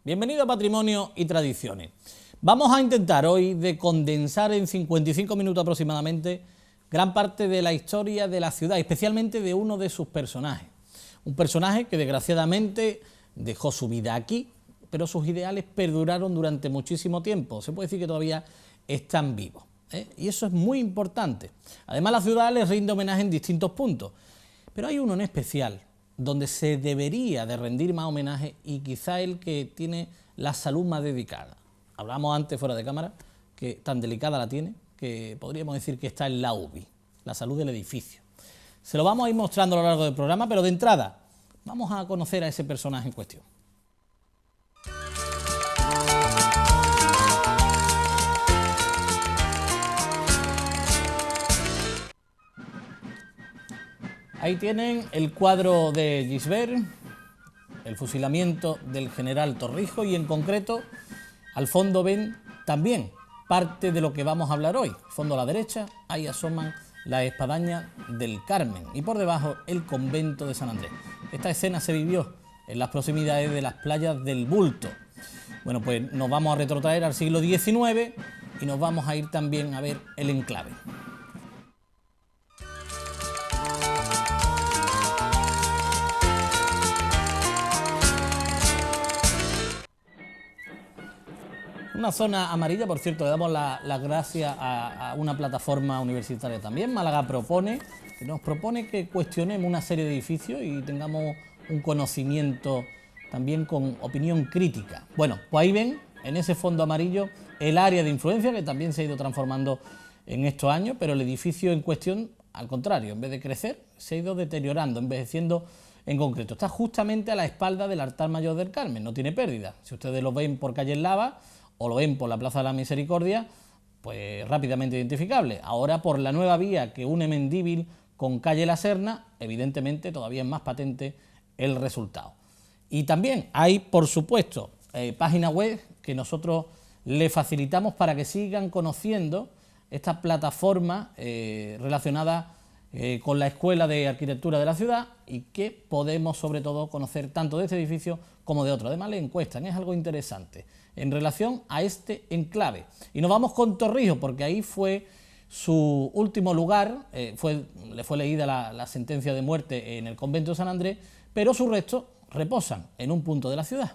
Bienvenido a Patrimonio y Tradiciones. Vamos a intentar hoy de condensar en 55 minutos aproximadamente gran parte de la historia de la ciudad, especialmente de uno de sus personajes. Un personaje que desgraciadamente dejó su vida aquí, pero sus ideales perduraron durante muchísimo tiempo. Se puede decir que todavía están vivos, y eso es muy importante. Además, la ciudad les rinde homenaje en distintos puntos, pero hay uno en especial donde se debería de rendir más homenaje y quizá el que tiene la salud más dedicada. Hablamos antes, fuera de cámara, que tan delicada la tiene, que podríamos decir que está en la UBI, la salud del edificio. Se lo vamos a ir mostrando a lo largo del programa, pero de entrada vamos a conocer a ese personaje en cuestión. Ahí tienen el cuadro de Gisbert, el fusilamiento del general Torrijos, y en concreto al fondo ven también parte de lo que vamos a hablar hoy. Al fondo a la derecha, ahí asoman las espadañas del Carmen y por debajo el convento de San Andrés. Esta escena se vivió en las proximidades de las playas del Bulto. Bueno, pues nos vamos a retrotraer al siglo XIX y nos vamos a ir también a ver el enclave. Una zona amarilla, por cierto, le damos las gracias a una plataforma universitaria también. Málaga nos propone que cuestionemos una serie de edificios y tengamos un conocimiento también con opinión crítica. Bueno, pues ahí ven, en ese fondo amarillo, el área de influencia que también se ha ido transformando en estos años, pero el edificio en cuestión, al contrario, en vez de crecer, se ha ido deteriorando, envejeciendo en concreto. Está justamente a la espalda del altar mayor del Carmen, no tiene pérdida. Si ustedes lo ven por calle Lava o lo ven por la Plaza de la Misericordia, pues rápidamente identificable. Ahora por la nueva vía que une Mendívil con calle La Serna, evidentemente todavía es más patente el resultado. Y también hay, por supuesto, página web que nosotros le facilitamos para que sigan conociendo esta plataforma relacionada con la Escuela de Arquitectura de la ciudad y que podemos sobre todo conocer tanto de este edificio como de otro. Además le encuestan, es algo interesante en relación a este enclave. Y nos vamos con Torrijos, porque ahí fue su último lugar, le fue leída la sentencia de muerte en el convento de San Andrés, pero sus restos reposan en un punto de la ciudad.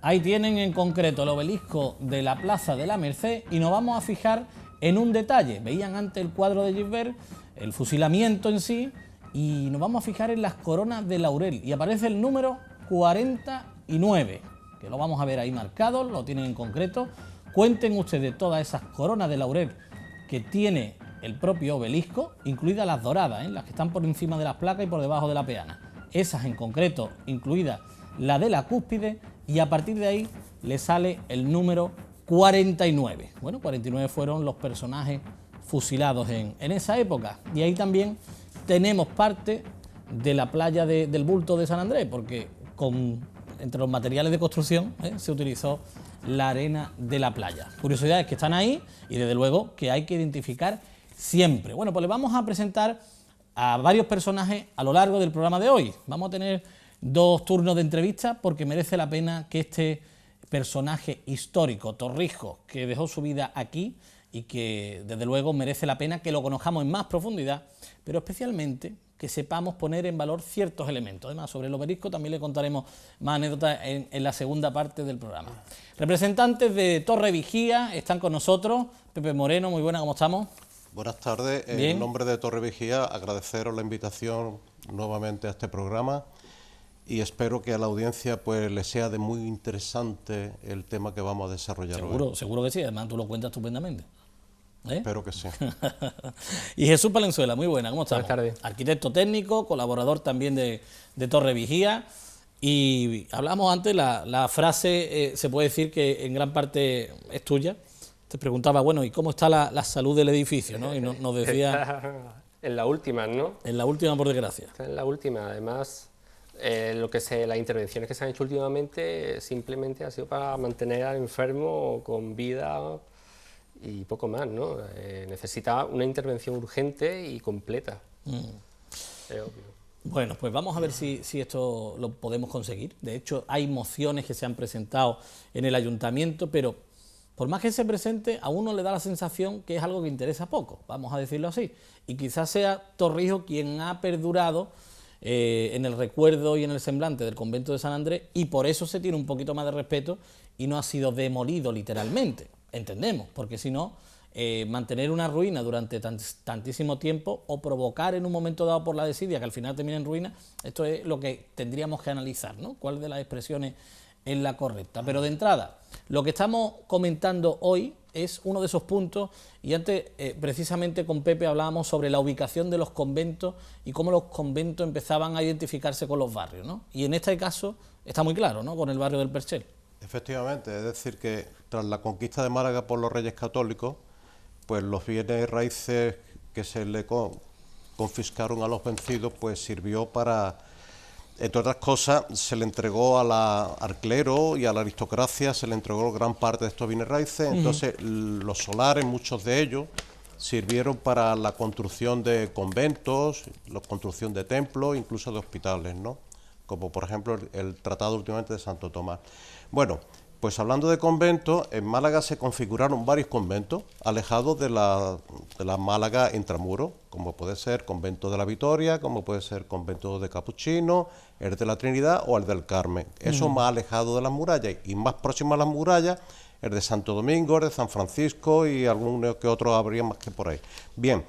Ahí tienen en concreto el obelisco de la Plaza de la Merced y nos vamos a fijar en un detalle. Veían antes el cuadro de Gisbert, el fusilamiento en sí, y nos vamos a fijar en las coronas de laurel y aparece el número 49, que lo vamos a ver ahí marcado, lo tienen en concreto. Cuenten ustedes todas esas coronas de laurel que tiene el propio obelisco, incluidas las doradas, las que están por encima de las placas y por debajo de la peana. Esas en concreto, incluida la de la cúspide, y a partir de ahí le sale el número 49. Bueno, 49 fueron los personajes fusilados en esa época. Y ahí también tenemos parte de la playa del Bulto de San Andrés, porque entre los materiales de construcción se utilizó la arena de la playa. Curiosidades que están ahí y desde luego que hay que identificar siempre. Bueno, pues les vamos a presentar a varios personajes a lo largo del programa de hoy. Vamos a tener 2 turnos de entrevista porque merece la pena que este personaje histórico, Torrijos, que dejó su vida aquí y que desde luego merece la pena que lo conozcamos en más profundidad, pero especialmente que sepamos poner en valor ciertos elementos. Además, sobre el obelisco también le contaremos más anécdotas en la segunda parte del programa. Representantes de Torre Vigía están con nosotros. Pepe Moreno, muy buena, ¿cómo estamos? Buenas tardes. En nombre de Torre Vigía, agradeceros la invitación nuevamente a este programa y espero que a la audiencia pues les sea de muy interesante el tema que vamos a desarrollar hoy. Seguro que sí, además tú lo cuentas estupendamente. Espero que sí. Y Jesús Palenzuela, muy buena, ¿cómo estamos? Buenas tardes. Arquitecto técnico, colaborador también de Torre Vigía. Y hablamos antes, la frase se puede decir que en gran parte es tuya. Te preguntaba, bueno, ¿y cómo está la salud del edificio? ¿No? Y nos decía... En la última, ¿no? En la última, por desgracia. Está en la última, además... las intervenciones que se han hecho últimamente simplemente ha sido para mantener al enfermo con vida y poco más, ¿no? Necesita una intervención urgente y completa. Es obvio. Bueno, pues vamos a ver si esto lo podemos conseguir. De hecho, hay mociones que se han presentado en el ayuntamiento, pero por más que se presente, a uno le da la sensación que es algo que interesa poco, vamos a decirlo así. Y quizás sea Torrijos quien ha perdurado en el recuerdo y en el semblante del convento de San Andrés, y por eso se tiene un poquito más de respeto y no ha sido demolido literalmente, entendemos, porque si no, mantener una ruina durante tantísimo tiempo o provocar en un momento dado por la desidia que al final termine en ruina, esto es lo que tendríamos que analizar, ¿no? ¿Cuál de las expresiones es la correcta? Pero de entrada, lo que estamos comentando hoy es uno de esos puntos, y antes precisamente con Pepe hablábamos sobre la ubicación de los conventos y cómo los conventos empezaban a identificarse con los barrios, ¿no? Y en este caso está muy claro, ¿no?, con el barrio del Perchel. Efectivamente, es decir que tras la conquista de Málaga por los Reyes Católicos, pues los bienes raíces que se le confiscaron a los vencidos, pues sirvió para, entre otras cosas, se le entregó al clero y a la aristocracia, se le entregó gran parte de estos bienes raíces. Entonces los solares, muchos de ellos, sirvieron para la construcción de conventos, la construcción de templos, incluso de hospitales, ¿no? Como por ejemplo el tratado últimamente de Santo Tomás. Bueno, pues hablando de conventos, en Málaga se configuraron varios conventos alejados de la Málaga intramuros, como puede ser Convento de la Victoria, como puede ser Convento de Capuchinos, el de la Trinidad o el del Carmen. Eso más alejado de las murallas, y más próximo a las murallas, el de Santo Domingo, el de San Francisco y alguno que otro habría más que por ahí. Bien,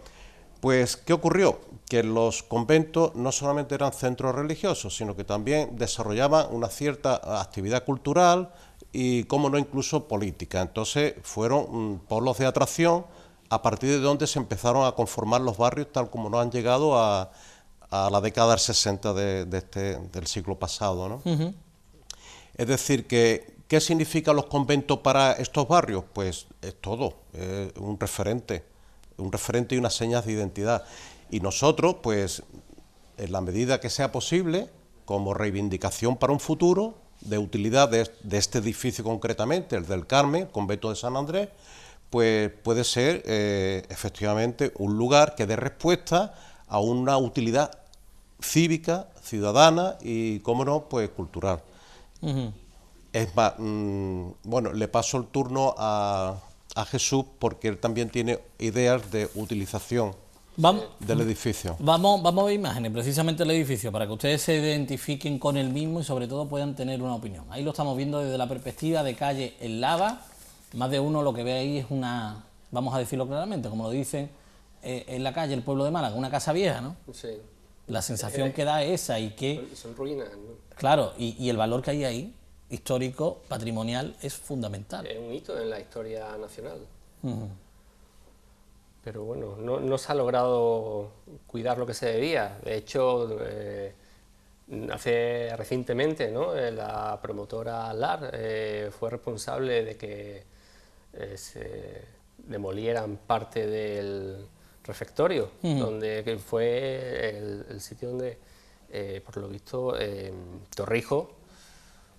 pues ¿qué ocurrió? Que los conventos no solamente eran centros religiosos, sino que también desarrollaban una cierta actividad cultural y, cómo no, incluso política. Entonces fueron polos de atracción a partir de donde se empezaron a conformar los barrios tal como nos han llegado a la década del 60 del siglo pasado, ¿no? Es decir, que ¿qué significan los conventos para estos barrios? Pues es todo, es un referente y unas señas de identidad. Y nosotros, pues, en la medida que sea posible, como reivindicación para un futuro, de utilidad de este edificio concretamente, el del Carmen, convento de San Andrés, pues puede ser efectivamente un lugar que dé respuesta a una utilidad cívica, ciudadana y, cómo no, pues cultural. Es más, bueno, le paso el turno a Jesús, porque él también tiene ideas de utilización del edificio. Vamos a ver imágenes precisamente del edificio para que ustedes se identifiquen con el mismo y sobre todo puedan tener una opinión. Ahí lo estamos viendo desde la perspectiva de calle El Lava. Más de uno lo que ve ahí es una, vamos a decirlo claramente, como lo dicen en la calle El Pueblo de Málaga, una casa vieja, ¿no? Sí. La sensación que da es esa, y que... Son ruinas, ¿no? Claro, y el valor que hay ahí, histórico, patrimonial, es fundamental. Es un hito en la historia nacional. Pero bueno, no se ha logrado cuidar lo que se debía. De hecho, recientemente, ¿no?, la promotora LAR fue responsable de que se demolieran parte del refectorio, que fue el sitio donde, por lo visto, Torrijos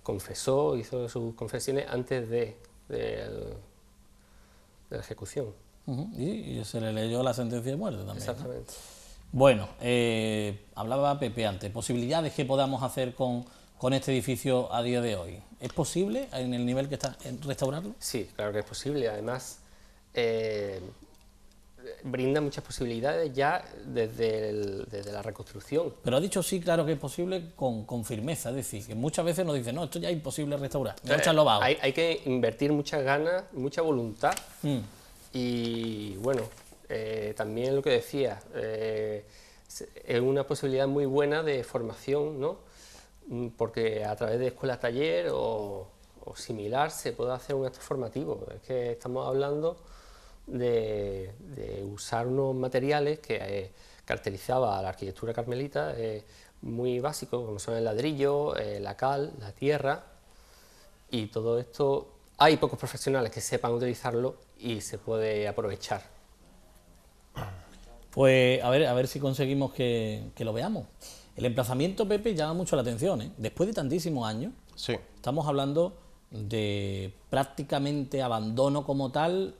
confesó, hizo sus confesiones antes de la ejecución. Y se le leyó la sentencia de muerte también. Exactamente. ¿No? Bueno, hablaba Pepe antes, posibilidades que podamos hacer con este edificio a día de hoy. ¿Es posible, en el nivel que está, restaurarlo? Sí, claro que es posible. Además, brinda muchas posibilidades ya desde la reconstrucción. Pero ha dicho sí, claro que es posible con firmeza, es decir, que muchas veces nos dicen, no, esto ya es imposible restaurar, me voy a echarlo abajo. Hay que invertir muchas ganas, mucha voluntad. Y bueno, también lo que decía, es una posibilidad muy buena de formación, ¿no? Porque a través de escuelas taller o similar se puede hacer un acto formativo. Es que estamos hablando de usar unos materiales que caracterizaba a la arquitectura carmelita, muy básicos, como son el ladrillo, la cal, la tierra, y todo esto hay pocos profesionales que sepan utilizarlo y se puede aprovechar. Pues a ver si conseguimos que lo veamos. El emplazamiento, Pepe, llama mucho la atención, ¿eh? Después de tantísimos años, sí, estamos hablando de prácticamente abandono como tal,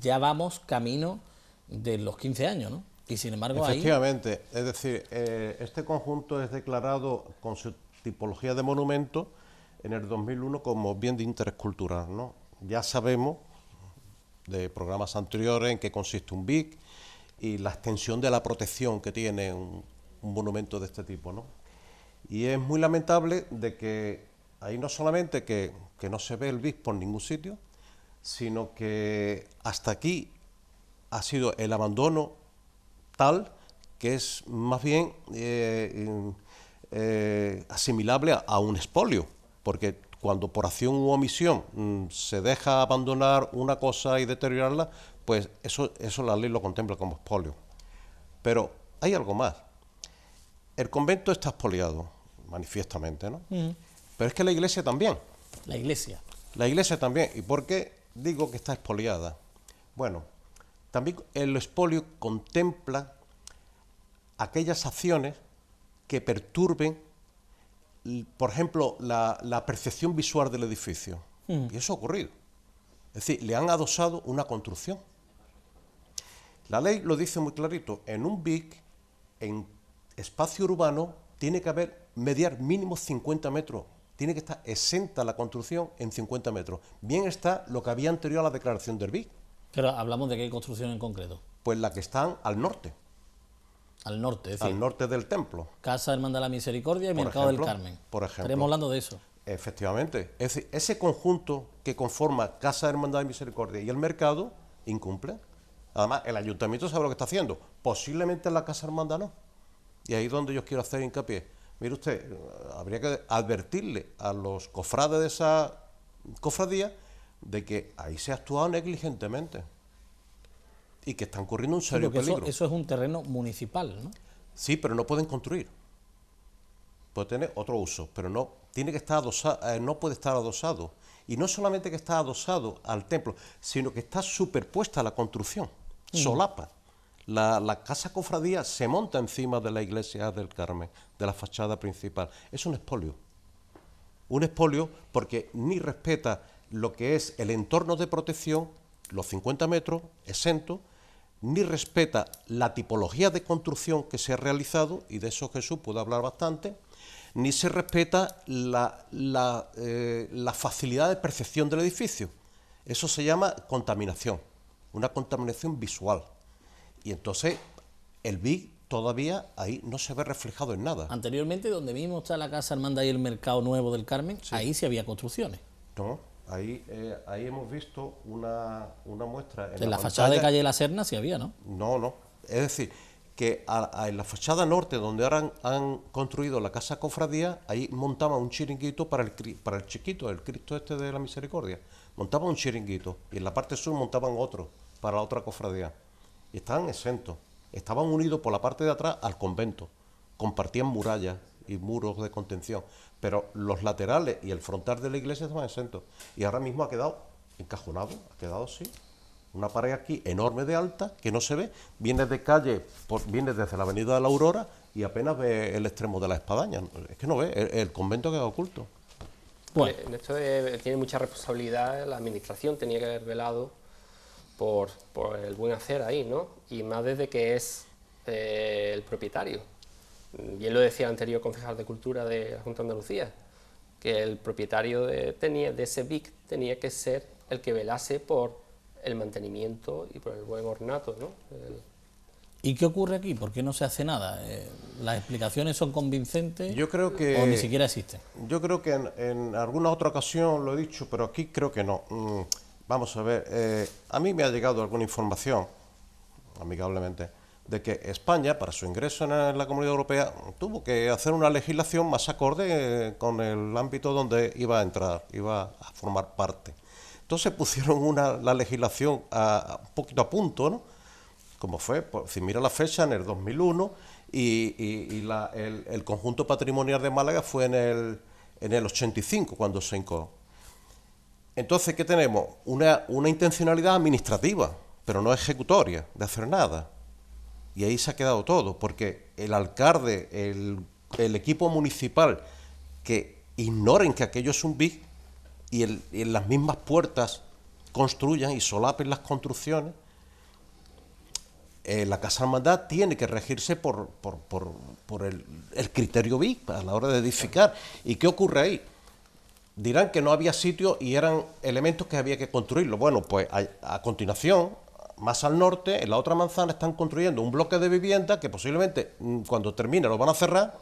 ya vamos camino de los 15 años, ¿no? Y sin embargo efectivamente, es decir, este conjunto es declarado con su tipología de monumento en el 2001 como bien de interés cultural, ¿no? Ya sabemos de programas anteriores en qué consiste un BIC y la extensión de la protección que tiene un monumento de este tipo, ¿no? Y es muy lamentable de que ahí no solamente que no se ve el BIC por ningún sitio, sino que hasta aquí ha sido el abandono tal que es más bien asimilable a un expolio, porque cuando por acción u omisión se deja abandonar una cosa y deteriorarla, pues eso la ley lo contempla como expolio. Pero hay algo más. El convento está expoliado, manifiestamente, ¿no? Pero es que la iglesia también. La iglesia. La iglesia también. ¿Y por qué digo que está expoliada? Bueno, también el expolio contempla aquellas acciones que perturben, por ejemplo, la percepción visual del edificio. Y eso ha ocurrido. Es decir, le han adosado una construcción. La ley lo dice muy clarito. En un BIC, en espacio urbano, tiene que mediar mínimo 50 metros. Tiene que estar exenta la construcción en 50 metros. Bien está lo que había anterior a la declaración del BIC. Pero hablamos de qué construcción en concreto. Pues la que están al norte. Al norte, es decir, al norte del templo. Casa Hermandad de la Misericordia y Mercado del Carmen. Por ejemplo. Estaremos hablando de eso. Efectivamente. Es decir, ese conjunto que conforma Casa Hermandad de Misericordia y el mercado incumple. Además, el ayuntamiento sabe lo que está haciendo. Posiblemente en la Casa Hermandad no. Y ahí es donde yo quiero hacer hincapié. Mire usted, habría que advertirle a los cofrades de esa cofradía de que ahí se ha actuado negligentemente y que están corriendo un serio peligro. Eso es un terreno municipal, ¿no? Sí, pero no pueden construir. Puede tener otro uso, pero no tiene que estar adosado, no puede estar adosado. Y no solamente que está adosado al templo, sino que está superpuesta a la construcción, solapa. La casa cofradía se monta encima de la iglesia del Carmen, de la fachada principal. Es un expolio. Un expolio porque ni respeta lo que es el entorno de protección, los 50 metros, exento, ni respeta la tipología de construcción que se ha realizado, y de eso Jesús puede hablar bastante, ni se respeta la facilidad de percepción del edificio. Eso se llama contaminación, una contaminación visual. Y entonces el BIC todavía ahí no se ve reflejado en nada. Anteriormente, donde mismo está la Casa Hermandad y el Mercado Nuevo del Carmen, sí. Ahí sí había construcciones. No, ahí hemos visto una muestra. En la fachada de calle La Serna sí había, ¿no? No. Es decir, que en la fachada norte, donde ahora han construido la Casa Cofradía, ahí montaban un chiringuito para el chiquito, el Cristo este de la Misericordia. Montaban un chiringuito y en la parte sur montaban otro para la otra cofradía. Y estaban exentos, estaban unidos por la parte de atrás al convento, compartían murallas y muros de contención, pero los laterales y el frontal de la iglesia estaban exentos. Y ahora mismo ha quedado encajonado, ha quedado así, una pared aquí enorme de alta que no se ve, viene de calle, viene desde la avenida de la Aurora y apenas ve el extremo de la espadaña, es que no ve, el convento queda oculto. Bueno. En esto tiene mucha responsabilidad la administración, tenía que haber velado por el buen hacer ahí, ¿no? Y más desde que es el propietario. Bien lo decía el anterior concejal de Cultura de la Junta de Andalucía, que el propietario de ese BIC tenía que ser el que velase por el mantenimiento y por el buen ornato, ¿no? ¿Y qué ocurre aquí? ¿Por qué no se hace nada? ¿Las explicaciones son convincentes? Yo creo que, o ni siquiera existen. Yo creo que en alguna otra ocasión lo he dicho, pero aquí creo que no. Vamos a ver, a mí me ha llegado alguna información, amigablemente, de que España, para su ingreso en la Comunidad Europea, tuvo que hacer una legislación más acorde con el ámbito donde iba a entrar, iba a formar parte. Entonces pusieron la legislación un poquito a punto, ¿no? Como fue, si mira la fecha, en el 2001, y el conjunto patrimonial de Málaga fue en el 85, cuando se hincó. Entonces, ¿qué tenemos? Una intencionalidad administrativa, pero no ejecutoria, de hacer nada. Y ahí se ha quedado todo, porque el alcalde, el equipo municipal, que ignoren que aquello es un BIC, y en las mismas puertas construyan y solapen las construcciones, la Casa Hermandad tiene que regirse por el criterio BIC a la hora de edificar. ¿Y qué ocurre ahí? Dirán que no había sitio y eran elementos que había que construirlo. Bueno, pues a continuación, más al norte, en la otra manzana, están construyendo un bloque de vivienda que posiblemente cuando termine lo van a cerrar,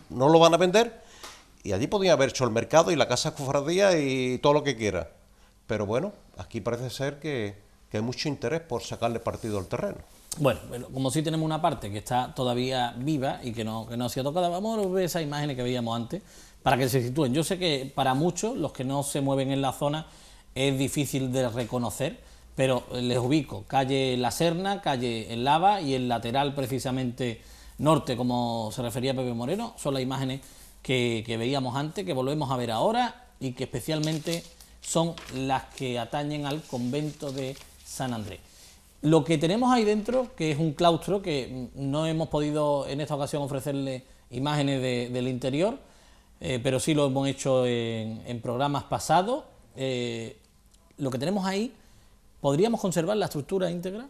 no lo van a vender, y allí podían haber hecho el mercado y la casa cofradía y todo lo que quiera. Pero bueno, aquí parece ser que hay mucho interés por sacarle partido al terreno. Bueno, como sí tenemos una parte que está todavía viva y que no ha sido tocada, vamos a ver esas imágenes que veíamos antes para que se sitúen. Yo sé que para muchos, los que no se mueven en la zona, es difícil de reconocer, pero les ubico: calle La Serna, calle El Lava y el lateral precisamente norte, como se refería Pepe Moreno. Son las imágenes que veíamos antes, que volvemos a ver ahora y que especialmente son las que atañen al convento de San Andrés. Lo que tenemos ahí dentro, que es un claustro, que no hemos podido en esta ocasión ofrecerle imágenes del interior, pero sí lo hemos hecho en programas pasados. Lo que tenemos ahí, ¿podríamos conservar la estructura íntegra?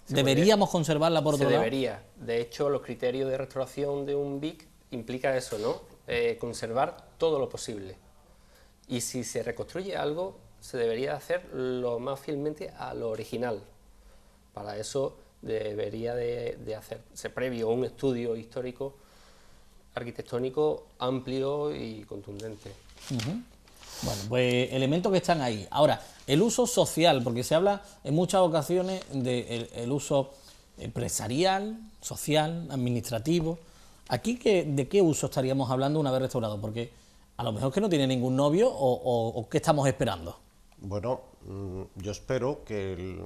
¿Deberíamos conservarla por otro lado? Se debería. De hecho, los criterios de restauración de un BIC implica eso, ¿no? Conservar todo lo posible. Y si se reconstruye algo, se debería hacer lo más fielmente a lo original. Para eso debería de hacerse previo un estudio histórico, arquitectónico amplio y contundente. Bueno, pues elementos que están ahí. Ahora, el uso social, porque se habla en muchas ocasiones del uso empresarial, social, administrativo. Aquí, ¿de qué uso estaríamos hablando una vez restaurado? Porque a lo mejor que no tiene ningún novio o ¿qué estamos esperando? Bueno, yo espero que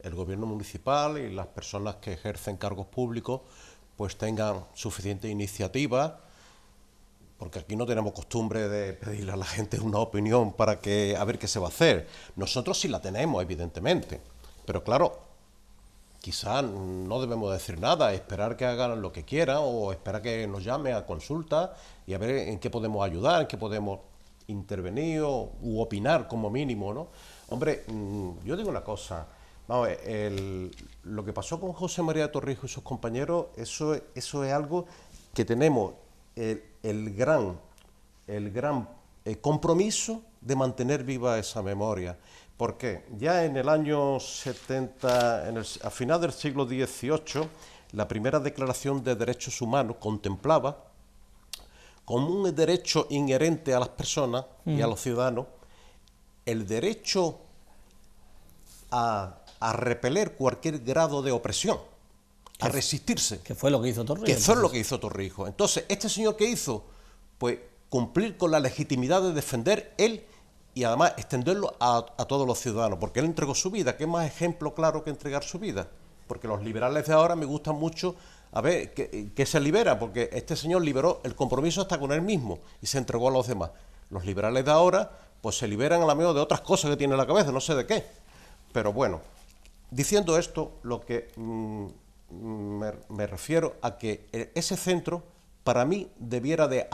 el gobierno municipal y las personas que ejercen cargos públicos pues tengan suficiente iniciativa, porque aquí no tenemos costumbre de pedirle a la gente una opinión para que a ver qué se va a hacer. Nosotros sí la tenemos, evidentemente, pero claro, quizás no debemos decir nada, esperar que hagan lo que quieran o esperar que nos llamen a consulta y a ver en qué podemos ayudar, en qué podemos intervenir u opinar como mínimo, ¿no? Hombre, yo digo una cosa. Vamos, lo que pasó con José María Torrijos y sus compañeros, eso es algo que tenemos el gran compromiso de mantener viva esa memoria. Porque ya en el año 70, a final del siglo XVIII, la primera Declaración de Derechos Humanos contemplaba como un derecho inherente a las personas y a los ciudadanos el derecho a repeler cualquier grado de opresión, a resistirse. ¿Qué fue lo que hizo Torrijos? Que fue lo que hizo Torrijos. Entonces, ¿este señor qué hizo? Pues cumplir con la legitimidad de defender él y además extenderlo a todos los ciudadanos, porque él entregó su vida. ¿Qué más ejemplo claro que entregar su vida? Porque los liberales de ahora me gustan mucho, a ver, que se libera, porque este señor liberó el compromiso hasta con él mismo y se entregó a los demás. Los liberales de ahora, pues se liberan a la mejor de otras cosas que tienen en la cabeza, no sé de qué. Pero bueno, diciendo esto, lo que me refiero a que ese centro, para mí, debiera de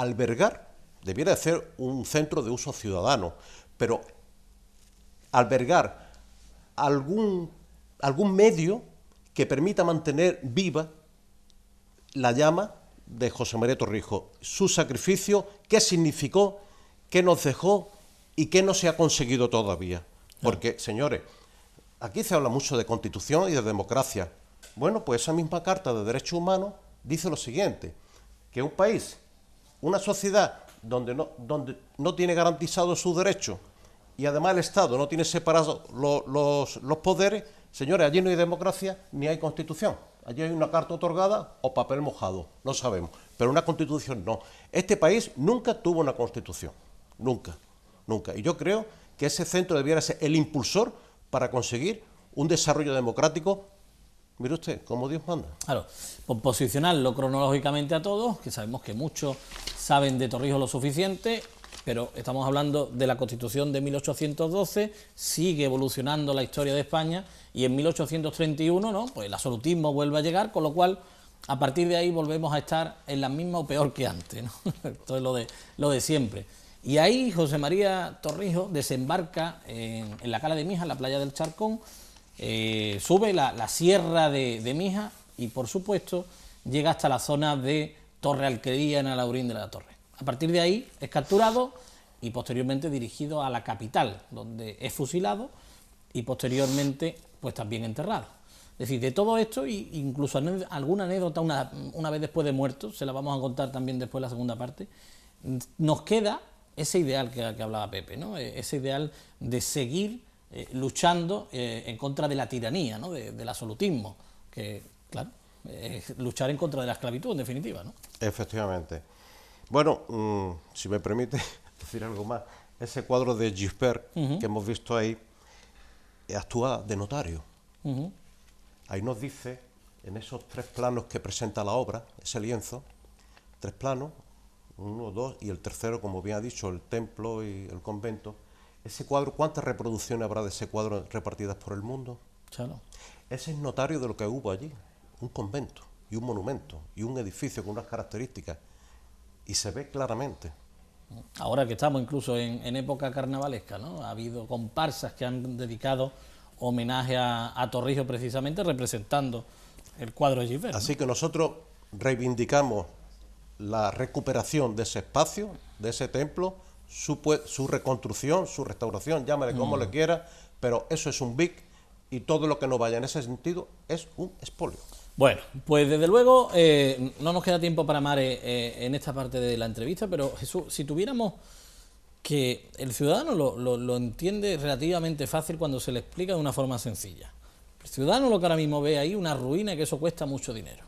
ser un centro de uso ciudadano, pero albergar algún medio que permita mantener viva la llama de José María Torrijos, su sacrificio, qué significó, qué nos dejó y qué no se ha conseguido todavía. Porque, señores, aquí se habla mucho de Constitución y de democracia. Bueno, pues esa misma Carta de Derechos Humanos dice lo siguiente, que un país, una sociedad donde no tiene garantizados sus derechos y además el Estado no tiene separados los poderes, señores, allí no hay democracia ni hay Constitución. Allí hay una carta otorgada o papel mojado, no sabemos, pero una Constitución no. Este país nunca tuvo una Constitución, nunca. Y yo creo que ese centro debiera ser el impulsor para conseguir un desarrollo democrático, mire usted, como Dios manda. Claro, por posicionarlo cronológicamente a todos, que sabemos que muchos saben de Torrijos lo suficiente, pero estamos hablando de la Constitución de 1812, sigue evolucionando la historia de España y en 1831, ¿no?, pues el absolutismo vuelve a llegar, con lo cual a partir de ahí volvemos a estar en la misma o peor que antes, ¿no? Esto es lo de siempre. Y ahí José María Torrijos desembarca en la cala de Mijas, en la playa del Charcón, sube la sierra de Mijas y, por supuesto, llega hasta la zona de Torre Alquería en Alhaurín de la Torre. A partir de ahí es capturado y posteriormente dirigido a la capital, donde es fusilado y posteriormente pues también enterrado. Es decir, de todo esto, incluso alguna anécdota una vez después de muerto, se la vamos a contar también después en la segunda parte, nos queda ese ideal que hablaba Pepe, ¿no? Ese ideal de seguir luchando en contra de la tiranía, ¿no? Del absolutismo, que, claro, luchar en contra de la esclavitud, en definitiva, ¿no? Efectivamente. Bueno, si me permite decir algo más, ese cuadro de Gisbert que hemos visto ahí actúa de notario. Ahí nos dice, en esos 3 planos que presenta la obra, ese lienzo, 3 planos, 1, 2 y el tercero, como bien ha dicho, el templo y el convento. Ese cuadro, ¿cuántas reproducciones habrá de ese cuadro repartidas por el mundo? Claro. Ese es notario de lo que hubo allí, un convento y un monumento y un edificio con unas características, y se ve claramente. Ahora que estamos incluso en época carnavalesca, ¿no? Ha habido comparsas que han dedicado homenaje a Torrijos precisamente representando el cuadro de Gisbert, ¿no? Así que nosotros reivindicamos la recuperación de ese espacio, de ese templo, su reconstrucción, su restauración, llámale como le quiera, pero eso es un BIC y todo lo que no vaya en ese sentido es un expolio. Bueno, pues desde luego no nos queda tiempo para más en esta parte de la entrevista, pero Jesús, si tuviéramos que el ciudadano lo entiende relativamente fácil cuando se le explica de una forma sencilla. El ciudadano lo que ahora mismo ve ahí, una ruina, que eso cuesta mucho dinero.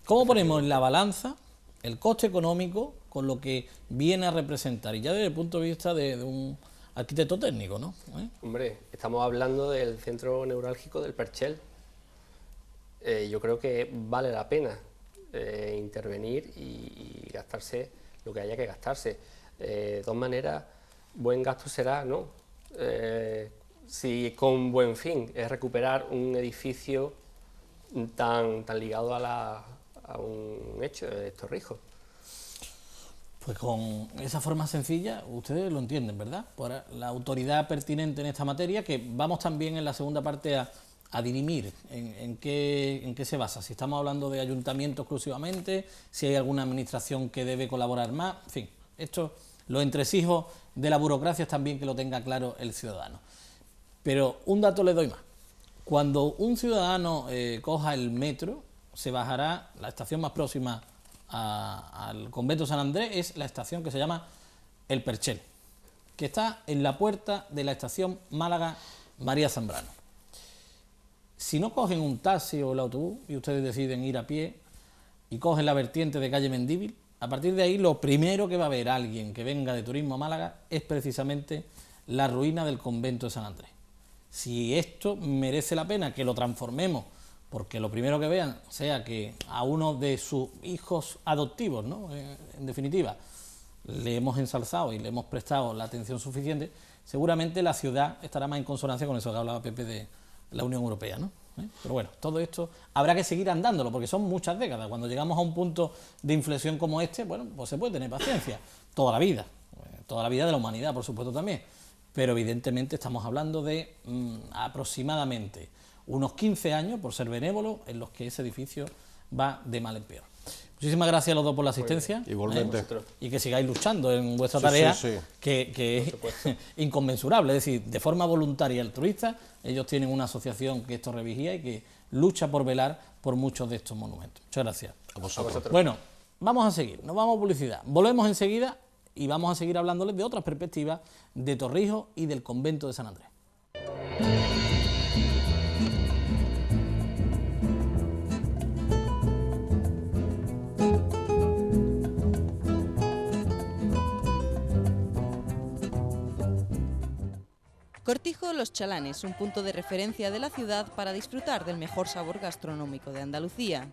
¿Cómo ponemos en la balanza el coste económico con lo que viene a representar? Y ya desde el punto de vista de un arquitecto técnico, ¿no? Hombre, estamos hablando del centro neurálgico del Perchel. Yo creo que vale la pena intervenir y gastarse lo que haya que gastarse. De todas maneras, buen gasto será, ¿no? Si con buen fin es recuperar un edificio tan ligado a un hecho de Torrijos. Pues con esa forma sencilla, ustedes lo entienden, ¿verdad? Por la autoridad pertinente en esta materia, que vamos también en la segunda parte a dirimir en qué se basa. Si estamos hablando de ayuntamiento exclusivamente, si hay alguna administración que debe colaborar más, en fin, esto, los entresijos de la burocracia es también que lo tenga claro el ciudadano. Pero un dato le doy más. Cuando un ciudadano coja el metro, se bajará, la estación más próxima al convento de San Andrés es la estación que se llama El Perchel, que está en la puerta de la estación Málaga María Zambrano. Si no cogen un taxi o el autobús y ustedes deciden ir a pie y cogen la vertiente de calle Mendíbil, a partir de ahí lo primero que va a ver alguien que venga de turismo a Málaga es precisamente la ruina del convento de San Andrés. Si esto merece la pena que lo transformemos, porque lo primero que vean sea que a uno de sus hijos adoptivos, ¿no? En definitiva, le hemos ensalzado y le hemos prestado la atención suficiente, seguramente la ciudad estará más en consonancia con eso que hablaba Pepe de la Unión Europea, ¿no? Pero bueno, todo esto habrá que seguir andándolo, porque son muchas décadas. Cuando llegamos a un punto de inflexión como este, bueno, pues se puede tener paciencia, toda la vida de la humanidad, por supuesto, también. Pero evidentemente estamos hablando de aproximadamente unos 15 años, por ser benévolo, en los que ese edificio va de mal en peor. Muchísimas gracias a los dos por la asistencia. Igualmente. Y que sigáis luchando en vuestra tarea, que es inconmensurable. Es decir, de forma voluntaria y altruista, ellos tienen una asociación que esto revigía y que lucha por velar por muchos de estos monumentos. Muchas gracias. A vosotros. Bueno, vamos a seguir, nos vamos a publicidad. Volvemos enseguida y vamos a seguir hablándoles de otras perspectivas de Torrijos y del convento de San Andrés. Cortijo Los Chalanes, un punto de referencia de la ciudad para disfrutar del mejor sabor gastronómico de Andalucía.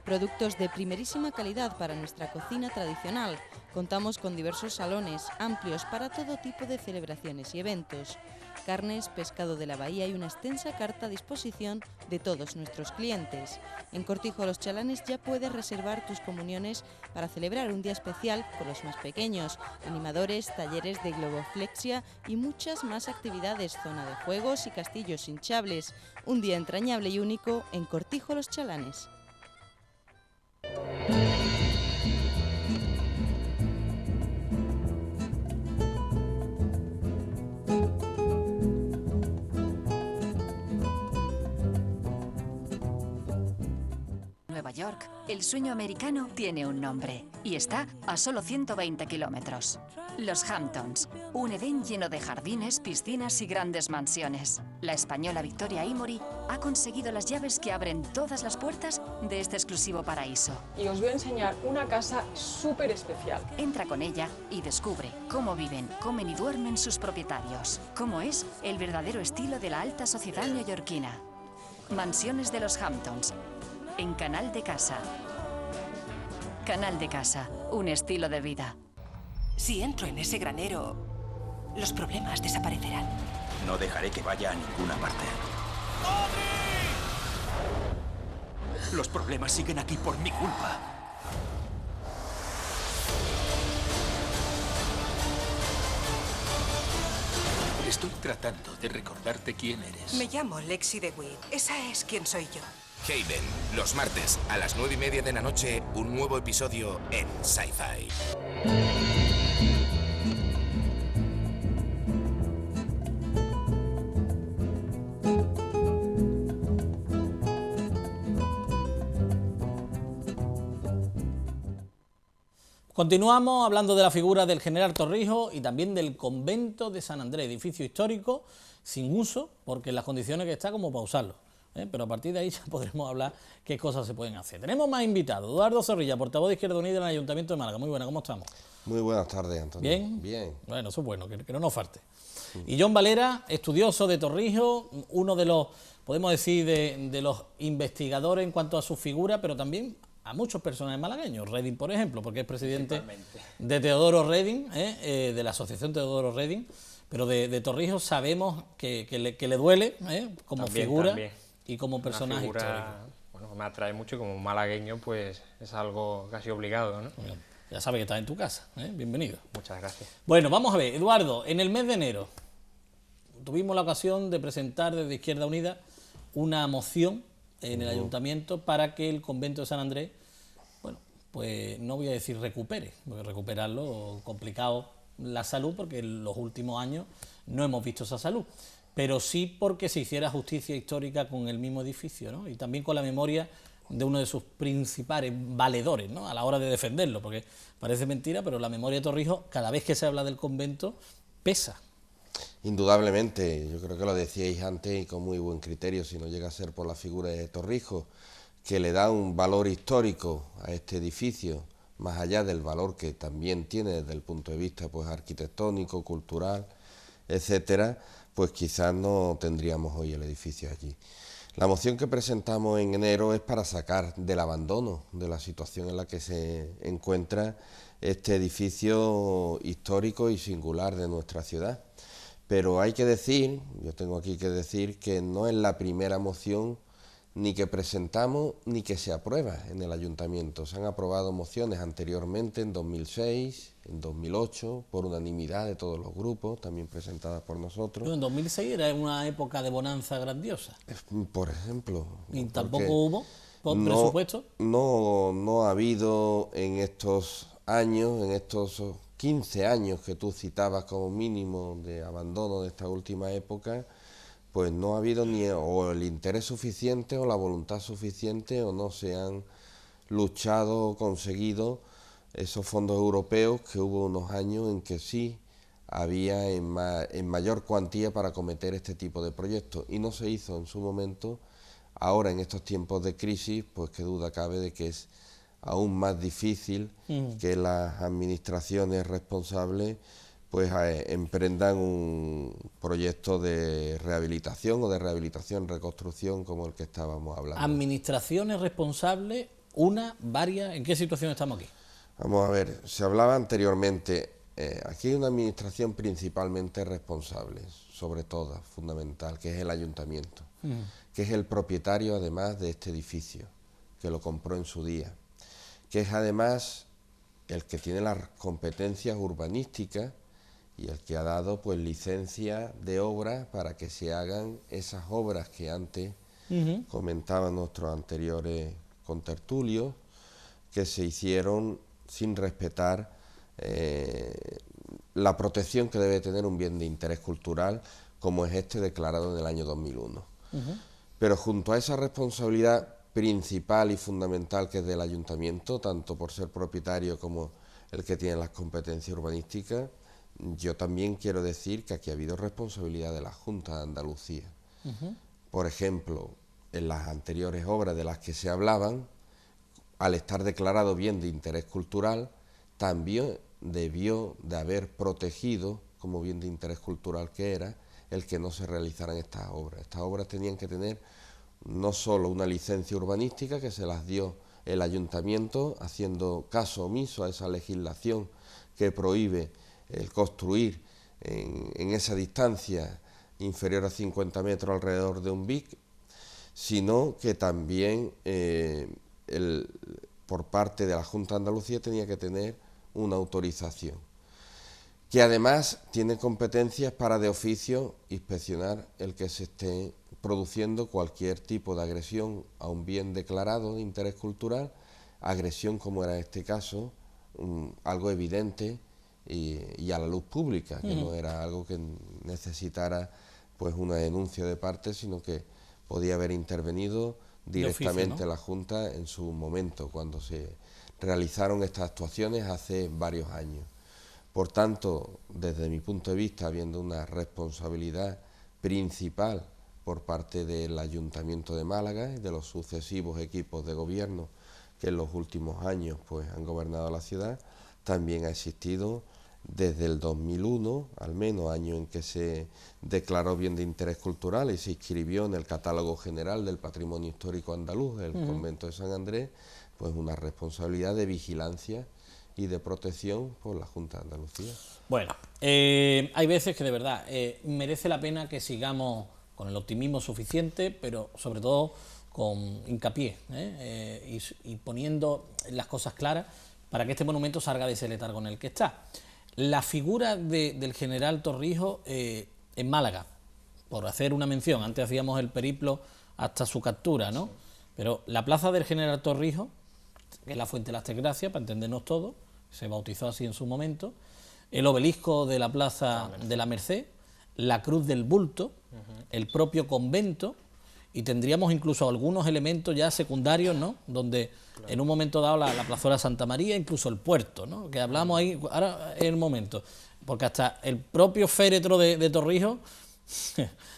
Productos de primerísima calidad para nuestra cocina tradicional. Contamos con diversos salones amplios para todo tipo de celebraciones y eventos. Carnes, pescado de la bahía y una extensa carta a disposición de todos nuestros clientes. En Cortijo Los Chalanes ya puedes reservar tus comuniones para celebrar un día especial con los más pequeños, animadores, talleres de globoflexia y muchas más actividades, zona de juegos y castillos hinchables. Un día entrañable y único en Cortijo Los Chalanes. Nueva York, el sueño americano tiene un nombre y está a solo 120 kilómetros. Los Hamptons, un Edén lleno de jardines, piscinas y grandes mansiones. La española Victoria Amory ha conseguido las llaves que abren todas las puertas de este exclusivo paraíso. Y os voy a enseñar una casa súper especial. Entra con ella y descubre cómo viven, comen y duermen sus propietarios. Cómo es el verdadero estilo de la alta sociedad neoyorquina. Mansiones de los Hamptons, en Canal de Casa. Canal de Casa, un estilo de vida. Si entro en ese granero, los problemas desaparecerán. No dejaré que vaya a ninguna parte. Los problemas siguen aquí por mi culpa. Estoy tratando de recordarte quién eres. Me llamo Lexi DeWitt. Esa es quien soy yo. Haven, los martes a las 9:30 de la noche, un nuevo episodio en Sci-Fi. Continuamos hablando de la figura del general Torrijos y también del convento de San Andrés, edificio histórico sin uso, porque en las condiciones que está como para usarlo. Pero a partir de ahí ya podremos hablar qué cosas se pueden hacer. Tenemos más invitados. Eduardo Zorrilla, portavoz de Izquierda Unida en el Ayuntamiento de Málaga. Muy buena, ¿cómo estamos? Muy buenas tardes, Antonio. ¿Bien? Bien. Bueno, eso es bueno, que no nos falte. Y John Valera, estudioso de Torrijos, uno de los, podemos decir, de los investigadores en cuanto a su figura, pero también a muchos personajes malagueños. Reding, por ejemplo, porque es presidente de Teodoro Reding, de la Asociación Teodoro Reding, pero de Torrijos sabemos que le duele como figura. Y como personaje histórico. Bueno, me atrae mucho y como malagueño pues es algo casi obligado, ¿no? Bueno, ya sabes que estás en tu casa, bienvenido. Muchas gracias. Bueno, vamos a ver, Eduardo, en el mes de enero tuvimos la ocasión de presentar desde Izquierda Unida una moción en el Ayuntamiento para que el convento de San Andrés, bueno, pues no voy a decir recupere, porque recuperarlo complicado la salud, porque en los últimos años no hemos visto esa salud. Pero sí porque se hiciera justicia histórica con el mismo edificio, ¿no? Y también con la memoria de uno de sus principales valedores, ¿no? A la hora de defenderlo, porque parece mentira, pero la memoria de Torrijos, cada vez que se habla del convento, pesa. Indudablemente, yo creo que lo decíais antes y con muy buen criterio, si no llega a ser por la figura de Torrijos, que le da un valor histórico a este edificio, más allá del valor que también tiene desde el punto de vista pues arquitectónico, cultural, etcétera, pues quizás no tendríamos hoy el edificio allí. La moción que presentamos en enero es para sacar del abandono de la situación en la que se encuentra este edificio histórico y singular de nuestra ciudad. Pero hay que decir, yo tengo aquí que decir, que no es la primera moción ni que presentamos ni que se aprueba en el Ayuntamiento. Se han aprobado mociones anteriormente en 2006, en 2008, por unanimidad de todos los grupos, también presentadas por nosotros. Pero en 2006 era una época de bonanza grandiosa. Por ejemplo. ¿Y tampoco hubo presupuesto? No ha habido en estos años, en estos 15 años que tú citabas como mínimo de abandono de esta última época, pues no ha habido ni o el interés suficiente o la voluntad suficiente o no se han luchado o conseguido esos fondos europeos que hubo unos años en que sí había en mayor cuantía para acometer este tipo de proyectos y no se hizo en su momento. Ahora en estos tiempos de crisis, pues qué duda cabe de que es aún más difícil que las administraciones responsables pues emprendan un proyecto de rehabilitación o de rehabilitación, reconstrucción como el que estábamos hablando. Administraciones responsables una, varias? ¿En qué situación estamos aquí? Vamos a ver, se hablaba anteriormente, aquí hay una administración principalmente responsable, sobre todo, fundamental, que es el ayuntamiento, que es el propietario además de este edificio, que lo compró en su día, que es además el que tiene las competencias urbanísticas y el que ha dado pues licencia de obra para que se hagan esas obras que antes comentaban nuestros anteriores contertulios, que se hicieron sin respetar la protección que debe tener un bien de interés cultural como es este declarado en el año 2001. Pero junto a esa responsabilidad principal y fundamental que es del ayuntamiento, tanto por ser propietario como el que tiene las competencias urbanísticas, yo también quiero decir que aquí ha habido responsabilidad de la Junta de Andalucía. Por ejemplo, en las anteriores obras de las que se hablaban, al estar declarado bien de interés cultural, también debió de haber protegido, como bien de interés cultural que era, el que no se realizaran estas obras. Estas obras tenían que tener no solo una licencia urbanística, que se las dio el ayuntamiento, haciendo caso omiso a esa legislación que prohíbe el construir en esa distancia inferior a 50 metros alrededor de un BIC, sino que también por parte de la Junta de Andalucía tenía que tener una autorización, que además tiene competencias para de oficio inspeccionar el que se esté produciendo cualquier tipo de agresión a un bien declarado de interés cultural, agresión como era en este caso, algo evidente y a la luz pública, que no era algo que necesitara pues una denuncia de parte, sino que podía haber intervenido directamente oficio, ¿no? La Junta en su momento, cuando se realizaron estas actuaciones hace varios años. Por tanto, desde mi punto de vista, habiendo una responsabilidad principal por parte del Ayuntamiento de Málaga y de los sucesivos equipos de gobierno que en los últimos años pues han gobernado la ciudad, también ha existido desde el 2001, al menos año en que se declaró bien de interés cultural y se inscribió en el Catálogo General del Patrimonio Histórico Andaluz, el Convento de San Andrés, pues una responsabilidad de vigilancia y de protección por la Junta de Andalucía. Bueno, hay veces que de verdad merece la pena que sigamos con el optimismo suficiente, pero sobre todo con hincapié y poniendo las cosas claras para que este monumento salga de ese letargo en el que está. La figura del general Torrijos en Málaga, por hacer una mención, antes hacíamos el periplo hasta su captura, ¿no? Sí. Pero la plaza del general Torrijos, que es la Fuente de las Tres Gracias, para entendernos todos, se bautizó así en su momento, el obelisco de la Plaza de la Merced, la Cruz del Bulto, el propio convento, y tendríamos incluso algunos elementos ya secundarios, ¿no? Donde en un momento dado la plazuela Santa María, incluso el puerto, ¿no? Que hablamos ahí, ahora en el momento, porque hasta el propio féretro de Torrijos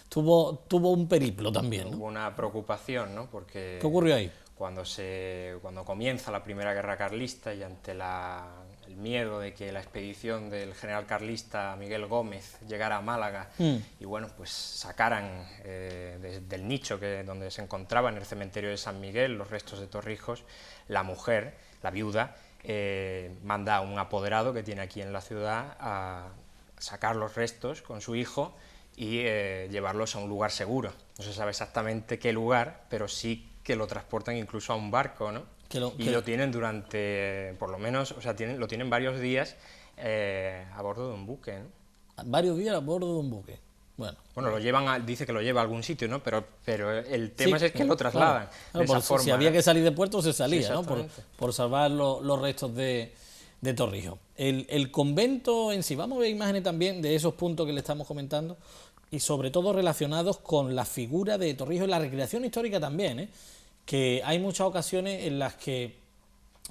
tuvo un periplo también, ¿no? Hubo una preocupación, ¿no? Porque ¿qué ocurrió ahí? Cuando comienza la Primera Guerra Carlista y ante el miedo de que la expedición del general carlista Miguel Gómez llegara a Málaga y bueno, pues sacaran del nicho donde se encontraba en el cementerio de San Miguel los restos de Torrijos, la mujer, la viuda, manda a un apoderado que tiene aquí en la ciudad a sacar los restos con su hijo y llevarlos a un lugar seguro. No se sabe exactamente qué lugar, pero sí que lo transportan incluso a un barco, ¿no? Lo tienen durante, por lo menos, o sea, lo tienen varios días a bordo de un buque, ¿no? Varios días a bordo de un buque. Bueno, lo llevan, dice que lo lleva a algún sitio, ¿no? Pero el tema es que lo trasladan de esa forma. Si había que salir de puerto, se salía, sí, ¿no? Por salvar los restos de Torrijos. El convento en sí, vamos a ver imágenes también de esos puntos que le estamos comentando y sobre todo relacionados con la figura de Torrijos y la recreación histórica también, que hay muchas ocasiones en las que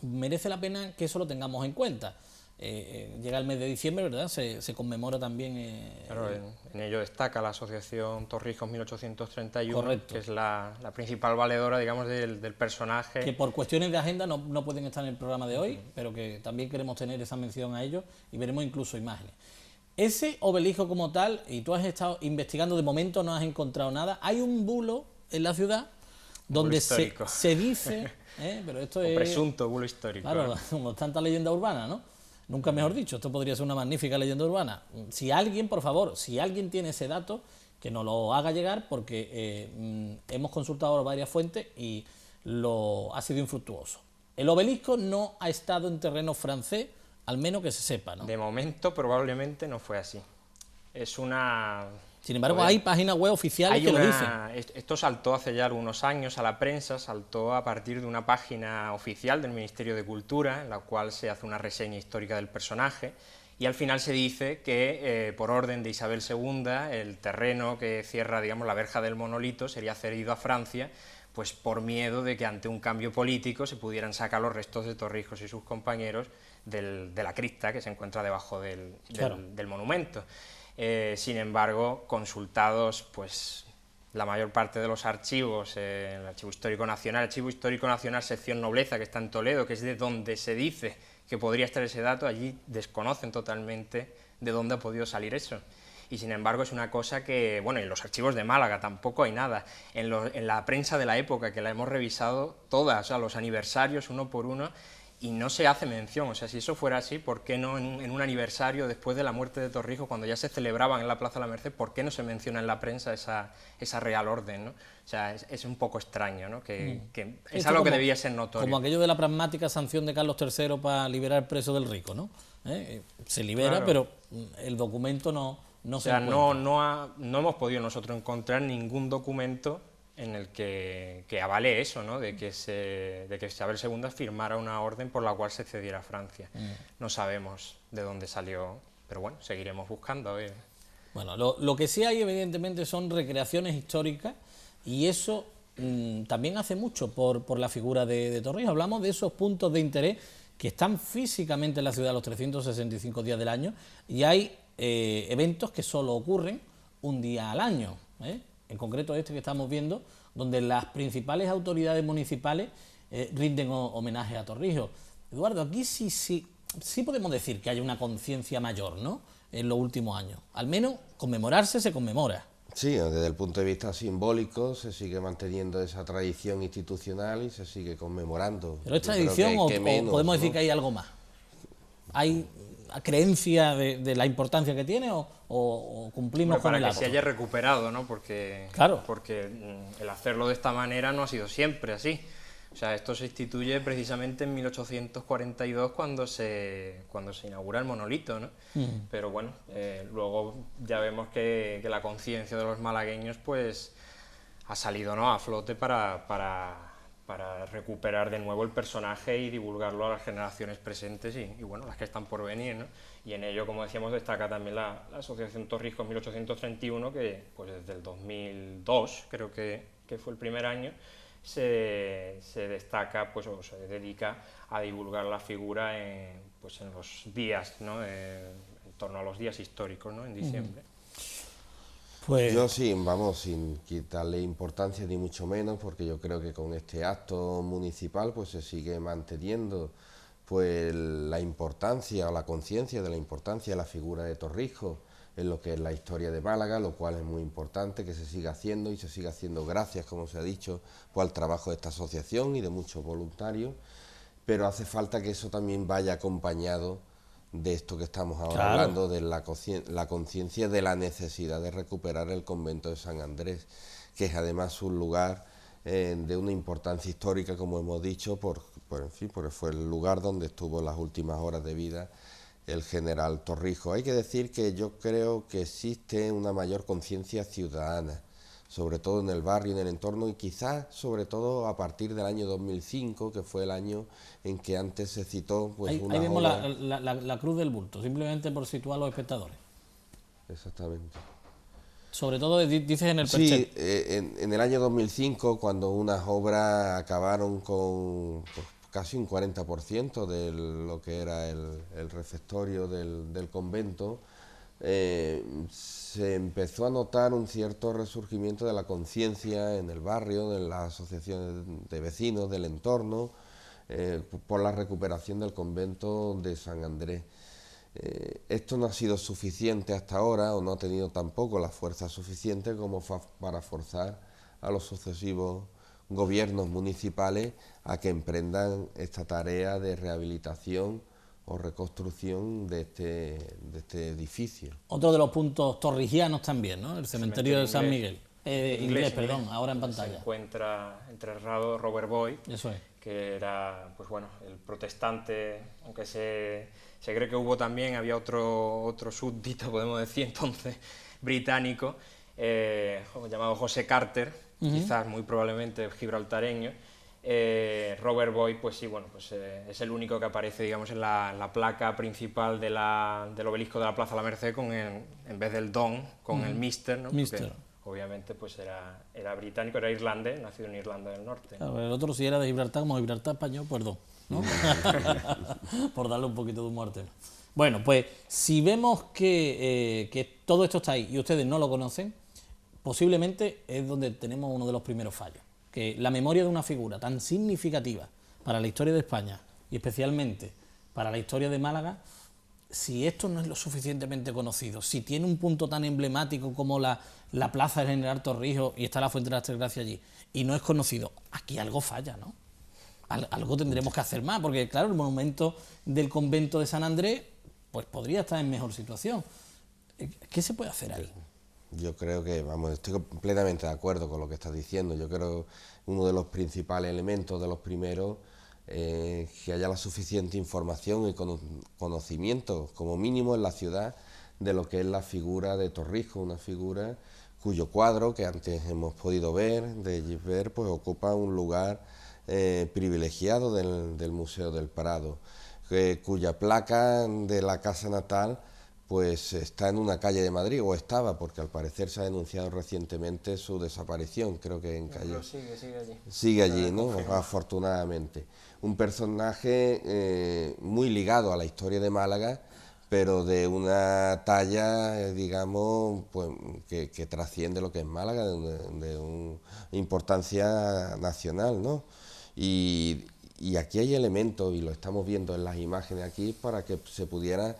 merece la pena que eso lo tengamos en cuenta. Llega el mes de diciembre, ¿verdad? Se conmemora también... Claro, en ello destaca la Asociación Torrijos 1831, correcto, que es la principal valedora, digamos, del personaje. Que por cuestiones de agenda no pueden estar en el programa de hoy, pero que también queremos tener esa mención a ellos y veremos incluso imágenes. Ese obelisco como tal, y tú has estado investigando, de momento no has encontrado nada, hay un bulo en la ciudad donde se dice Pero esto es... presunto bulo histórico. Claro, como tanta leyenda urbana, ¿no? Nunca mejor dicho, esto podría ser una magnífica leyenda urbana. Si alguien, por favor, si alguien tiene ese dato, que nos lo haga llegar, porque hemos consultado varias fuentes y ha sido infructuoso. El obelisco no ha estado en terreno francés, al menos que se sepa, ¿no? De momento, probablemente no fue así. Es una... Sin embargo, hay páginas web oficiales que lo dicen. Esto saltó hace ya algunos años a la prensa, saltó a partir de una página oficial del Ministerio de Cultura, en la cual se hace una reseña histórica del personaje, y al final se dice que, por orden de Isabel II, el terreno que cierra, digamos, la verja del monolito sería cedido a Francia, pues por miedo de que ante un cambio político se pudieran sacar los restos de Torrijos y sus compañeros de la cripta que se encuentra debajo del monumento. Sin embargo, consultados pues la mayor parte de los archivos, el Archivo Histórico Nacional, sección Nobleza, que está en Toledo, que es de donde se dice que podría estar ese dato, allí desconocen totalmente de dónde ha podido salir eso. Y sin embargo es una cosa que, bueno, en los archivos de Málaga tampoco hay nada, en la prensa de la época, que la hemos revisado todas, o sea, los aniversarios uno por uno, y no se hace mención. O sea, si eso fuera así, ¿por qué no en un aniversario después de la muerte de Torrijos, cuando ya se celebraban en la Plaza de la Merced, por qué no se menciona en la prensa esa real orden, ¿no? O sea, es un poco extraño, ¿no? Que es algo que debía ser notorio. Como aquello de la pragmática sanción de Carlos III para liberar preso del rico, ¿no? Se libera, claro, pero el documento no se encuentra. No hemos podido nosotros encontrar ningún documento en el que avale eso, ¿no? de que Isabel II firmara una orden por la cual se cediera a Francia. No sabemos de dónde salió, pero bueno, seguiremos buscando a ver. Bueno, lo que sí hay evidentemente son recreaciones históricas, y eso también hace mucho por la figura de Torrijos. Hablamos de esos puntos de interés que están físicamente en la ciudad los 365 días del año, y hay eventos que solo ocurren un día al año, en concreto este que estamos viendo, donde las principales autoridades municipales rinden homenaje a Torrijos. Eduardo, aquí sí podemos decir que hay una conciencia mayor, ¿no?, en los últimos años. Al menos conmemorarse se conmemora. Sí, desde el punto de vista simbólico se sigue manteniendo esa tradición institucional y se sigue conmemorando. ¿Pero es tradición o podemos decir que hay algo más? ¿Hay creencia de la importancia que tiene o cumplimos con el acto? Para que se haya recuperado, ¿no? Porque el hacerlo de esta manera no ha sido siempre así. O sea, esto se instituye precisamente en 1842 cuando se inaugura el monolito, ¿no? Pero bueno, luego ya vemos que la conciencia de los malagueños pues ha salido, ¿no?, a flote para recuperar de nuevo el personaje y divulgarlo a las generaciones presentes y bueno, las que están por venir, ¿no? Y en ello, como decíamos, destaca también la Asociación Torrijos 1831, que pues desde el 2002, creo que fue el primer año, se destaca, pues, o se dedica a divulgar la figura en los días, ¿no?, en torno a los días históricos, ¿no?, en diciembre. Pues yo sí, vamos, sin quitarle importancia ni mucho menos, porque yo creo que con este acto municipal pues se sigue manteniendo pues la importancia o la conciencia de la importancia de la figura de Torrijos en lo que es la historia de Málaga, lo cual es muy importante que se siga haciendo y se siga haciendo gracias, como se ha dicho, pues al trabajo de esta asociación y de muchos voluntarios, pero hace falta que eso también vaya acompañado de esto que estamos ahora hablando, de la conciencia de la necesidad de recuperar el convento de San Andrés, que es además un lugar de una importancia histórica, como hemos dicho, porque fue el lugar donde estuvo las últimas horas de vida el general Torrijos. Hay que decir que yo creo que existe una mayor conciencia ciudadana, sobre todo en el barrio, en el entorno, y quizás sobre todo a partir del año 2005, que fue el año en que antes se citó pues ahí vemos la cruz del bulto, simplemente por situar a los espectadores. Exactamente. Sobre todo dices en el perchero. Sí, en el año 2005, cuando unas obras acabaron con casi un 40% de lo que era el refectorio del convento, se empezó a notar un cierto resurgimiento de la conciencia en el barrio, en las asociaciones de vecinos del entorno, por la recuperación del convento de San Andrés. Esto no ha sido suficiente hasta ahora, o no ha tenido tampoco la fuerza suficiente como para forzar a los sucesivos gobiernos municipales a que emprendan esta tarea de rehabilitación o reconstrucción de este edificio. Otro de los puntos torrigianos también, ¿no? El cementerio de San Miguel. Inglés, perdón, ahora en pantalla. Se encuentra enterrado Robert Boyd, eso es, que era, pues bueno, el protestante, aunque se cree que hubo también, había otro súbdito, podemos decir entonces, británico, llamado José Carter, quizás muy probablemente gibraltareño. Robert Boyd, pues sí, bueno, pues es el único que aparece, digamos, en la placa principal del obelisco de la Plaza de la Merced, en vez del Don, con el Mister, ¿no? Mister. Porque, obviamente, pues era británico, era irlandés, nacido en Irlanda del Norte. Claro, el otro si era de Gibraltar, como Gibraltar español, perdón, ¿no? Por darle un poquito de humor al tema. Bueno, pues si vemos que todo esto está ahí y ustedes no lo conocen, posiblemente es donde tenemos uno de los primeros fallos. Que la memoria de una figura tan significativa para la historia de España y especialmente para la historia de Málaga, si esto no es lo suficientemente conocido, si tiene un punto tan emblemático como la Plaza del General Torrijos y está la Fuente de las Tres Gracias allí, y no es conocido, aquí algo falla, ¿no? Algo tendremos que hacer más, porque claro, el monumento del convento de San Andrés pues podría estar en mejor situación. ¿Qué se puede hacer ahí? Yo creo que, vamos, estoy completamente de acuerdo con lo que estás diciendo. Yo creo que uno de los principales elementos, de los primeros, que haya la suficiente información y conocimiento, como mínimo en la ciudad, de lo que es la figura de Torrijos, una figura cuyo cuadro, que antes hemos podido ver, de Gisbert, pues ocupa un lugar privilegiado del Museo del Prado, cuya placa de la casa natal pues está en una calle de Madrid, o estaba, porque al parecer se ha denunciado recientemente su desaparición, creo que en calle... Sigue allí. Sigue allí, ¿no? Afortunadamente. Un personaje muy ligado a la historia de Málaga, pero de una talla, digamos, pues, que trasciende lo que es Málaga, de una importancia nacional, ¿no? Y aquí hay elementos, y lo estamos viendo en las imágenes aquí, para que se pudiera...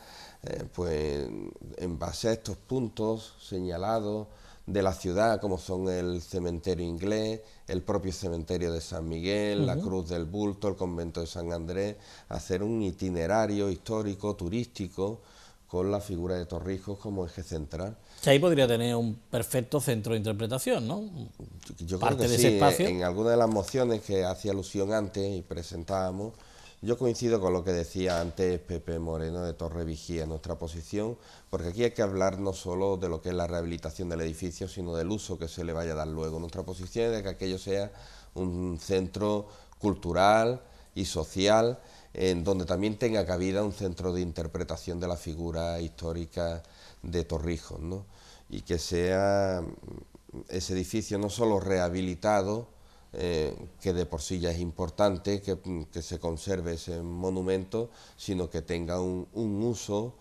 pues en base a estos puntos señalados de la ciudad, como son el cementerio inglés, el propio cementerio de San Miguel, la Cruz del Bulto, el convento de San Andrés, hacer un itinerario histórico, turístico, con la figura de Torrijos como eje central. Que ahí podría tener un perfecto centro de interpretación, ¿no? Yo creo que sí, en alguna de las mociones que hacía alusión antes y presentábamos, yo coincido con lo que decía antes Pepe Moreno de Torrevigía, nuestra posición, porque aquí hay que hablar no solo de lo que es la rehabilitación del edificio, sino del uso que se le vaya a dar luego. Nuestra posición es de que aquello sea un centro cultural y social, en donde también tenga cabida un centro de interpretación de la figura histórica de Torrijos, ¿no? Y que sea ese edificio no solo rehabilitado, que de por sí ya es importante que se conserve ese monumento, sino que tenga un uso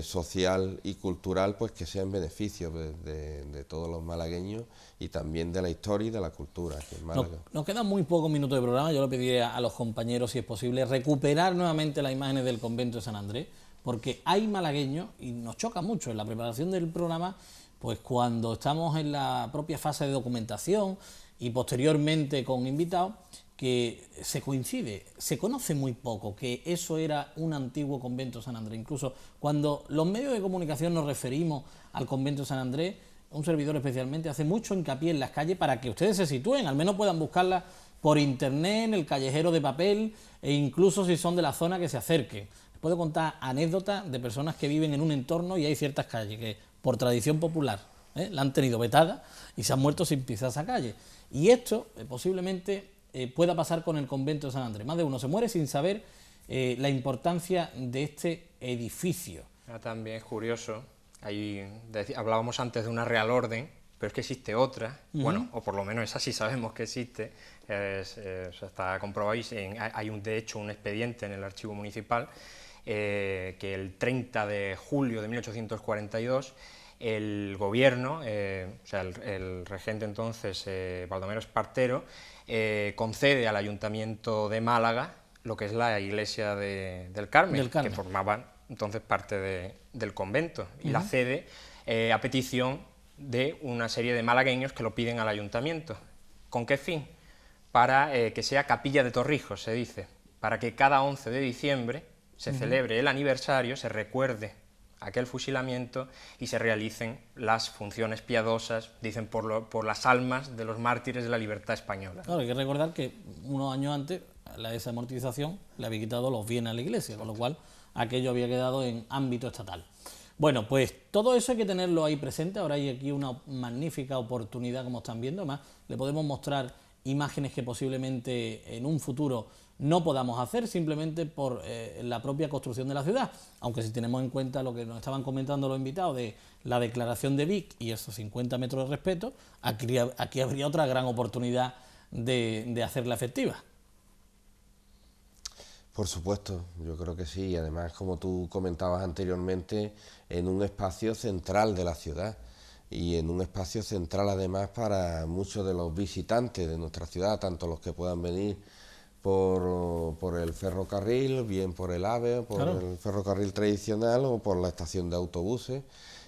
social y cultural, pues que sea en beneficio de todos los malagueños y también de la historia y de la cultura aquí en Málaga. Nos quedan muy pocos minutos de programa. Yo le pediría a los compañeros, si es posible, recuperar nuevamente las imágenes del convento de San Andrés, porque hay malagueños, y nos choca mucho en la preparación del programa, pues cuando estamos en la propia fase de documentación y posteriormente con invitados, que se coincide, se conoce muy poco que eso era un antiguo convento de San Andrés. Incluso cuando los medios de comunicación nos referimos al convento de San Andrés, un servidor especialmente hace mucho hincapié en las calles para que ustedes se sitúen, al menos puedan buscarlas por internet, en el callejero de papel, e incluso si son de la zona, que se acerquen. Les puedo contar anécdotas de personas que viven en un entorno y hay ciertas calles que por tradición popular la han tenido vetada y se han muerto sin pisar esa calle. Y esto posiblemente pueda pasar con el convento de San Andrés. Más de uno se muere sin saber la importancia de este edificio. También es curioso, hablábamos antes de una Real Orden, pero es que existe otra, bueno, o por lo menos esa sí sabemos que existe, está comprobado, hay de hecho un expediente en el archivo municipal, que el 30 de julio de 1842, el gobierno, o sea, el regente entonces, Baldomero Espartero, concede al Ayuntamiento de Málaga lo que es la iglesia del Carmen, que formaba entonces parte del convento, y la cede a petición de una serie de malagueños que lo piden al Ayuntamiento. ¿Con qué fin? para que sea capilla de Torrijos, se dice, para que cada 11 de diciembre se celebre el aniversario, se recuerde aquel fusilamiento y se realicen las funciones piadosas, dicen, por las almas de los mártires de la libertad española. Claro, hay que recordar que unos años antes la desamortización le había quitado los bienes a la Iglesia, con lo cual aquello había quedado en ámbito estatal. Bueno, pues todo eso hay que tenerlo ahí presente. Ahora hay aquí una magnífica oportunidad, como están viendo. Además, le podemos mostrar imágenes que posiblemente en un futuro no podamos hacer, simplemente por la propia construcción de la ciudad. Aunque si tenemos en cuenta lo que nos estaban comentando los invitados de la declaración de Vic y esos 50 metros de respeto, aquí habría otra gran oportunidad de hacerla efectiva. Por supuesto, yo creo que sí, y además, como tú comentabas anteriormente, en un espacio central de la ciudad, y en un espacio central además para muchos de los visitantes de nuestra ciudad, tanto los que puedan venir por el ferrocarril, bien por el AVE, por el ferrocarril tradicional o por la estación de autobuses,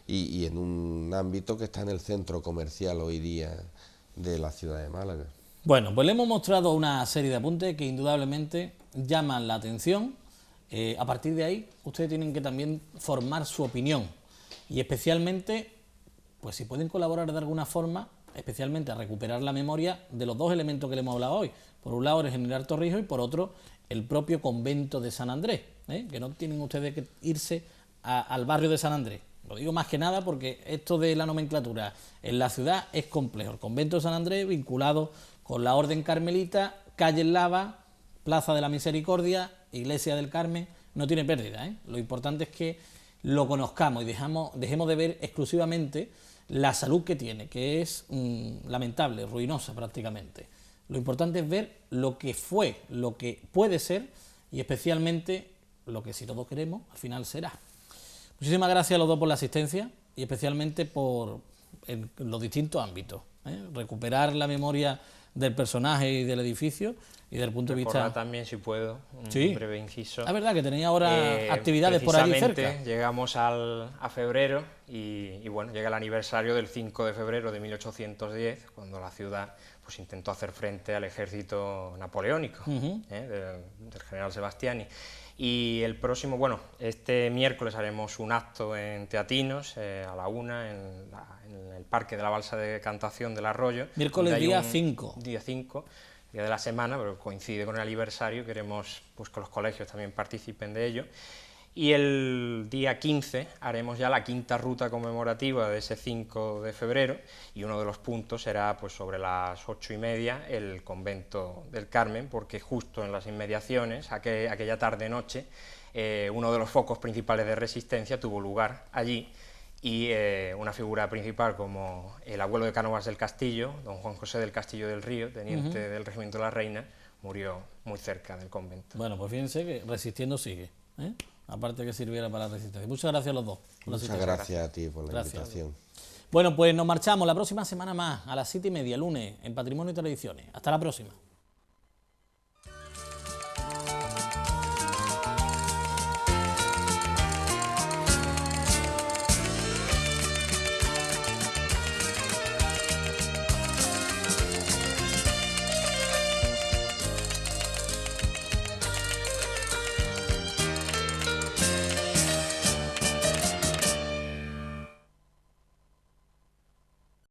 y en un ámbito que está en el centro comercial hoy día de la ciudad de Málaga. Bueno, pues le hemos mostrado una serie de apuntes que indudablemente llaman la atención. A partir de ahí, ustedes tienen que también formar su opinión y especialmente, pues si pueden colaborar de alguna forma, especialmente a recuperar la memoria de los dos elementos que le hemos hablado hoy. Por un lado el general Torrijos y por otro el propio convento de San Andrés, que no tienen ustedes que irse al barrio de San Andrés. Lo digo más que nada porque esto de la nomenclatura en la ciudad es complejo. El convento de San Andrés vinculado con la Orden Carmelita, calle Lava, Plaza de la Misericordia, Iglesia del Carmen, no tiene pérdida. Lo importante es que lo conozcamos y dejemos de ver exclusivamente la salud que tiene, que es lamentable, ruinosa prácticamente. Lo importante es ver lo que fue, lo que puede ser y especialmente lo que, si todos queremos, al final será. Muchísimas gracias a los dos por la asistencia y especialmente por los distintos ámbitos. Recuperar la memoria del personaje y del edificio y del punto de vista... también, si puedo, un breve inciso. Es verdad que tenía ahora actividades por allí cerca. Llegamos a febrero y bueno, llega el aniversario del 5 de febrero de 1810, cuando la ciudad pues intentó hacer frente al ejército napoleónico del general Sebastiani. Y el próximo, bueno, este miércoles haremos un acto en Teatinos, a la 1, en el Parque de la Balsa de Cantación del Arroyo. Miércoles día 5. Día 5, día de la semana, pero coincide con el aniversario, queremos pues, que los colegios también participen de ello. Y el día 15 haremos ya la quinta ruta conmemorativa de ese 5 de febrero y uno de los puntos será pues, sobre las 8:30 el convento del Carmen, porque justo en las inmediaciones, aquella tarde-noche, uno de los focos principales de resistencia tuvo lugar allí y una figura principal como el abuelo de Cánovas del Castillo, don Juan José del Castillo del Río, teniente del Regimiento de la Reina, murió muy cerca del convento. Bueno, pues fíjense que resistiendo sigue, aparte que sirviera para la resistencia. Muchas gracias a los dos. Muchas gracias a ti por la invitación. Bueno, pues nos marchamos la próxima semana más, a las 7:30, lunes, en Patrimonio y Tradiciones. Hasta la próxima.